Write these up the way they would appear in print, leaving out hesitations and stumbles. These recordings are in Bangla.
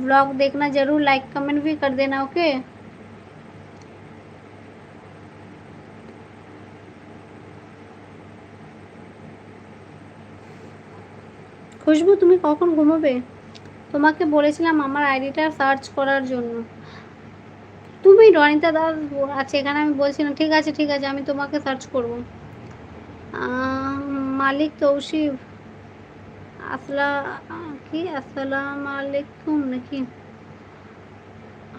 व्लॉग देखना ज़रूर, लाइक कमेंट भी कर देना। ओके খুশবু, তুমি কখন ঘুমোবে? তোমাকে বলেছিলাম আমার আইডিটা সার্চ করার জন্য। তুমি রনিতা দাস আছে এখানে, আমি বলছি না। ঠিক আছে ঠিক আছে, আমি তোমাকে সার্চ করব। মালিক তৌসিফ আসলা কি আসসালামু আলাইকুম নাকি?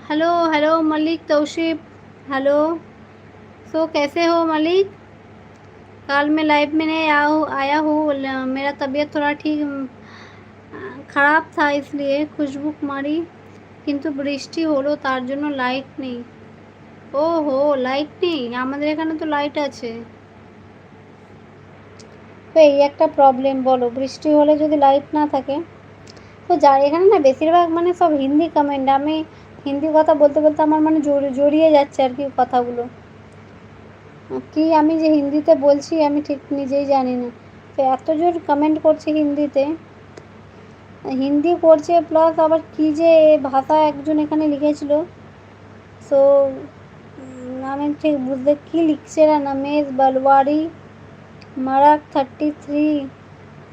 Hello hello Malik Tausif, hello. So कैसे हो मलिक? कल मैं लाइव में नहीं आया हूँ, मेरा तबीयत थोड़ा ठीक ख़राब था, इसलिए। खुशबू कुमारी, কিন্তু বৃষ্টি হলো তার জন্য লাইট নেই। ও হো, লাইট নেই? আমাদের এখানে তো লাইট আছে। তো এই একটা প্রবলেম, বলো, বৃষ্টি হলে যদি লাইট না থাকে। তো যার এখানে না বেশিরভাগ মানে সব হিন্দি কমেন্ট, আমি হিন্দি কথা বলতে বলতে আমার মানে জড়িয়ে যাচ্ছে আর কি কথাগুলো। কি আমি যে হিন্দিতে বলছি আমি ঠিক নিজেই জানি না। তো এত জোর কমেন্ট করছে হিন্দিতে, হিন্দি করছে প্লাস আবার কী যে ভাষা একজন এখানে লিখেছিল। সো আমি ঠিক বুঝতে কী লিখছে না, রমেশ বালওয়ারি মারাক 33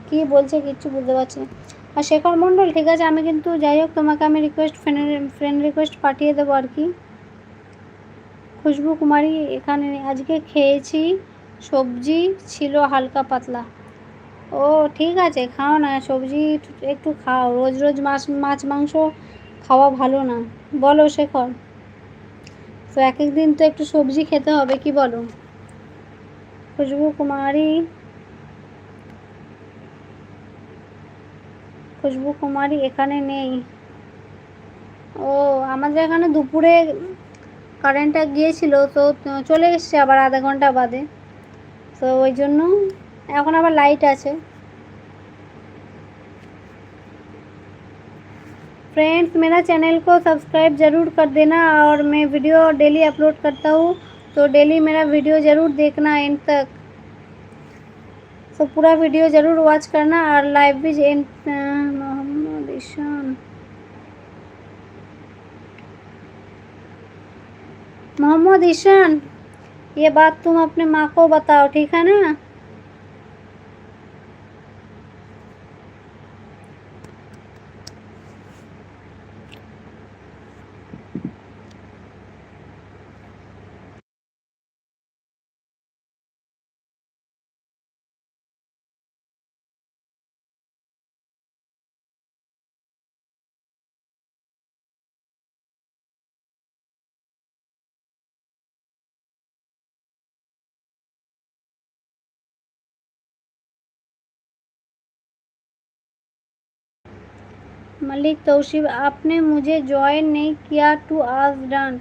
কী বলছে কিচ্ছু বুঝতে পারছি না। আর শেখর মণ্ডল, ঠিক আছে, আমি কিন্তু যাই হোক তোমাকে আমি ফ্রেন্ড রিকোয়েস্ট পাঠিয়ে দেবো আর কি। খুশবু কুমারী এখানে আজকে খেয়েছি, সবজি ছিল হালকা পাতলা। ও ঠিক আছে, খাও না, সবজি একটু খাও, রোজ রোজ মাছ মাংস খাওয়া ভালো না। বলো শেখর, তো এক এক দিন তো একটু সবজি খেতে হবে, কি বলো? খুশবু কুমারী এখানে নেই। ও আমাদের এখানে দুপুরে কারেন্টটা গিয়েছিল, তো চলে এসছে আবার আধা ঘন্টা বাদে। তো ওই জন্য এখন আবার লাইট আছে। फ्रेंड्स, मेरा चैनल को सब्सक्राइब ज़रूर कर देना, और मैं वीडियो डेली अपलोड करता हूँ, तो डेली मेरा वीडियो ज़रूर देखना एंड तक। तो पूरा वीडियो ज़रूर वॉच करना, और लाइव भी मोहम्मद ईशान, ये बात तुम अपने माँ को बताओ, ठीक है ना? मलिक तौशीफ, आपने मुझे ज्वाइन नहीं किया टू आज डन।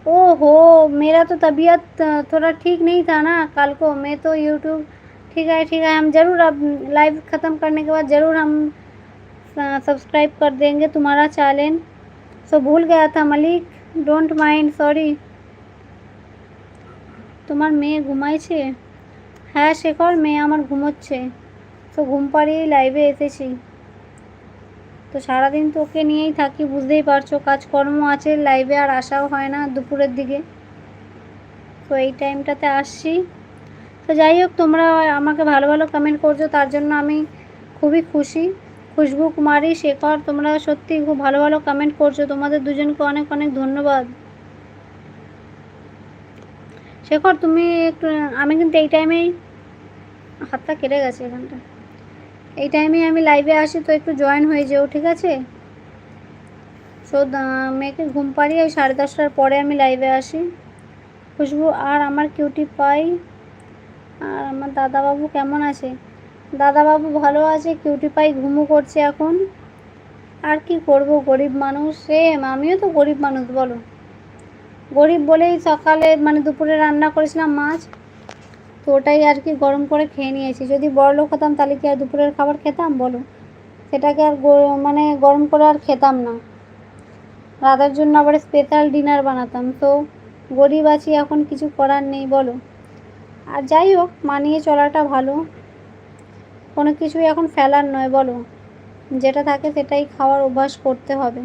ओहो, मेरा तो तबीयत थोड़ा ठीक नहीं था ना कल को, मैं तो यूट्यूब। ठीक है, हम ज़रूर अब लाइव ख़त्म करने के बाद ज़रूर हम सब्सक्राइब कर देंगे तुम्हारा चैनल। सो भूल गया था मलिक, डोंट माइंड, सॉरी। তোমার মেয়ে ঘুমাইছে? হ্যাঁ শেখর, মেয়ে আমার ঘুমোচ্ছে, তো ঘুম পাড়িয়েই লাইভে এসেছি। তো সারাদিন তো ওকে নিয়েই থাকি, বুঝতেই পারছো, কাজকর্ম আছে, লাইভে আর আসাও হয় না দুপুরের দিকে। তো এই টাইমটাতে আসছি। তো যাই হোক, তোমরা আমাকে ভালো ভালো কমেন্ট করছো, তার জন্য আমি খুবই খুশি। খুশবু কুমারী, শেখর, তোমরা সত্যি খুব ভালো ভালো কমেন্ট করছো, তোমাদের দুজনকে অনেক অনেক ধন্যবাদ। শেখর তুমি একটু, আমি কিন্তু এই টাইমেই, হাতটা কেটে গেছে এখানটা, এই টাইমেই আমি লাইভে আসি, তো একটু জয়েন হয়ে যেও, ঠিক আছে? সো মেয়েকে ঘুম পাড়িয়ে ওই 10:30টার পরে আমি লাইভে আসি। খুশবু, আর আমার কিউটি পাই, আর আমার দাদাবাবু কেমন আছে? দাদাবাবু ভালো আছে, কিউটি পাই ঘুমু করছে এখন। আর কি করব, গরিব মানুষ, সেম আমিও তো গরিব মানুষ, বলো। গরিব বলেই সকালে মানে দুপুরে রান্না করেছিলাম মাছ, তো ওটাই আর কি গরম করে খেয়ে নিয়েছি। যদি বড়লোক হতাম তাহলে কি আর দুপুরের খাবার খেতাম, বলো? সেটাকে আর মানে গরম করে আর খেতাম না, রাতের জন্য আবার স্পেশাল ডিনার বানাতাম। তো গরিব আছি, এখন কিছু করার নেই, বলো। আর যাই হোক, মানিয়ে চলাটা ভালো, কোনো কিছুই এখন ফেলার নয়, বলো। যেটা থাকে সেটাই খাওয়ার অভ্যাস করতে হবে।